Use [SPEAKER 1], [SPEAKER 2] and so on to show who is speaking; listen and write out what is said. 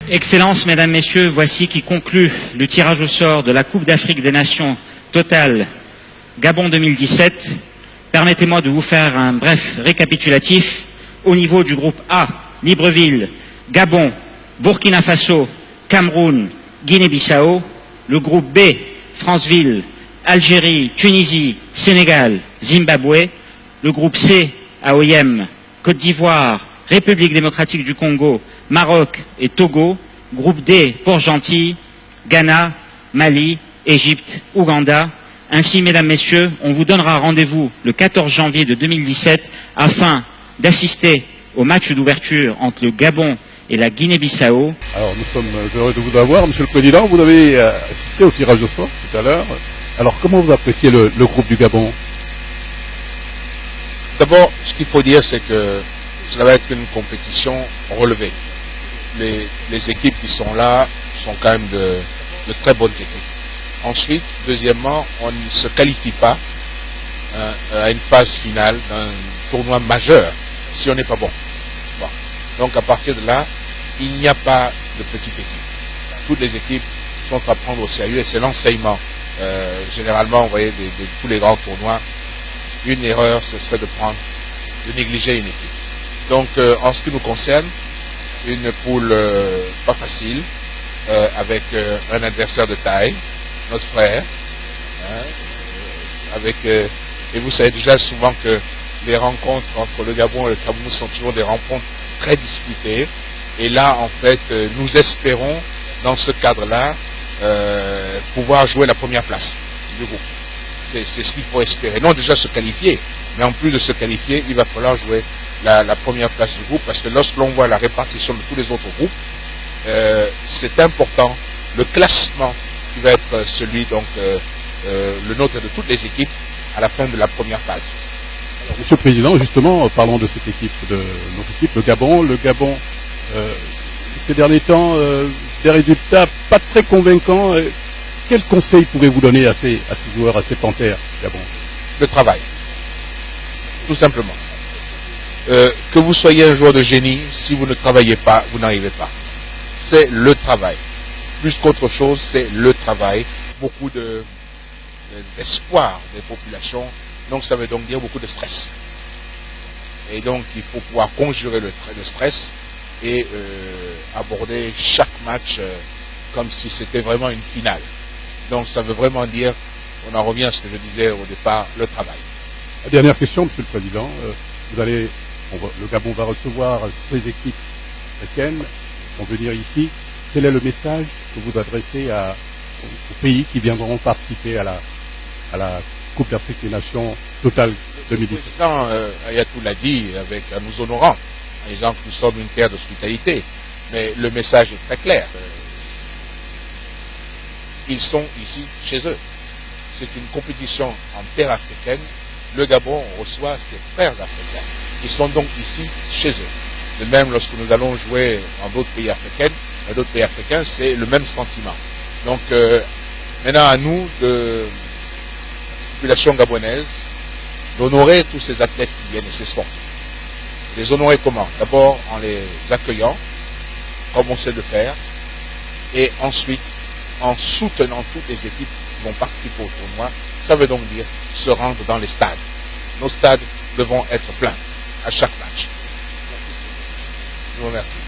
[SPEAKER 1] Excellences, Mesdames, Messieurs, voici qui conclut le tirage au sort de la Coupe d'Afrique des Nations Total Gabon 2017. Permettez-moi de vous faire un bref récapitulatif. Au niveau du groupe A, Libreville, Gabon, Burkina Faso, Cameroun, Guinée-Bissau. Le groupe B, Franceville, Algérie, Tunisie, Sénégal, Zimbabwe. Le groupe C, AOM, Côte d'Ivoire, République démocratique du Congo, Maroc et Togo. Groupe D, Port-Gentil, Ghana, Mali, Égypte, Ouganda. Ainsi, Mesdames, Messieurs, on vous donnera rendez-vous le 14 janvier de 2017 afin d'assister au match d'ouverture entre le Gabon et la Guinée-Bissau.
[SPEAKER 2] Alors, nous sommes heureux de vous avoir, Monsieur le Président. Vous avez assisté au tirage au sort tout à l'heure. Alors, comment vous appréciez le groupe du Gabon?
[SPEAKER 3] D'abord, ce qu'il faut dire, c'est que cela va être une compétition relevée. Les équipes qui sont là sont quand même de très bonnes équipes. Ensuite, deuxièmement, on ne se qualifie pas à une phase finale d'un tournoi majeur si on n'est pas bon. Donc à partir de là, il n'y a pas de petite équipe. Toutes les équipes sont à prendre au sérieux et c'est l'enseignement. Généralement, vous voyez, de tous les grands tournois, une erreur, ce serait de négliger une équipe. Donc en ce qui nous concerne, une poule pas facile, avec un adversaire de taille, notre frère, et vous savez déjà souvent que les rencontres entre le Gabon et le Cameroun sont toujours des rencontres très disputées. Et là, en fait, nous espérons, dans ce cadre-là, pouvoir jouer la première place du groupe. C'est ce qu'il faut espérer. Non déjà se qualifier, mais en plus de se qualifier, il va falloir jouer la première place du groupe, parce que lorsque l'on voit la répartition de tous les autres groupes, c'est important. Le classement qui va être celui, donc, le nôtre de toutes les équipes à la fin de la première phase.
[SPEAKER 2] Alors, Monsieur le Président, justement, parlons de cette équipe, de notre équipe, le Gabon. Le Gabon, ces derniers temps, des résultats pas très convaincants. Quel conseil pourrez-vous donner à ces joueurs, à ces panthères Gabon?
[SPEAKER 3] Le travail, tout simplement. Que vous soyez un joueur de génie, si vous ne travaillez pas, vous n'arrivez pas. C'est le travail. Plus qu'autre chose, c'est le travail. Beaucoup d'espoir des populations. Donc ça veut donc dire beaucoup de stress. Et donc il faut pouvoir conjurer le stress et aborder chaque match comme si c'était vraiment une finale. Donc ça veut vraiment dire, on en revient à ce que je disais au départ, le travail.
[SPEAKER 2] La dernière question, Monsieur le Président. Le Gabon va recevoir 16 équipes africaines qui vont venir ici. Quel est le message que vous adressez aux pays qui viendront participer à la Coupe d'Afrique des Nations Total 2017?
[SPEAKER 3] Le président Ayatou l'a dit en nous honorant, en disant que nous sommes une terre d'hospitalité. Mais le message est très clair. Ils sont ici chez eux. C'est une compétition en terre africaine. Le Gabon reçoit ses frères africains. Ils sont donc ici chez eux. De même, lorsque nous allons jouer dans d'autres pays africains, c'est le même sentiment. Donc, maintenant à nous, de population gabonaise, d'honorer tous ces athlètes qui viennent et ces sportifs. Les honorer comment? D'abord en les accueillant, comme on sait le faire, et ensuite en soutenant toutes les équipes qui vont participer au tournoi. Ça veut donc dire se rendre dans les stades. Nos stades devront être pleins à chaque match. Je vous remercie.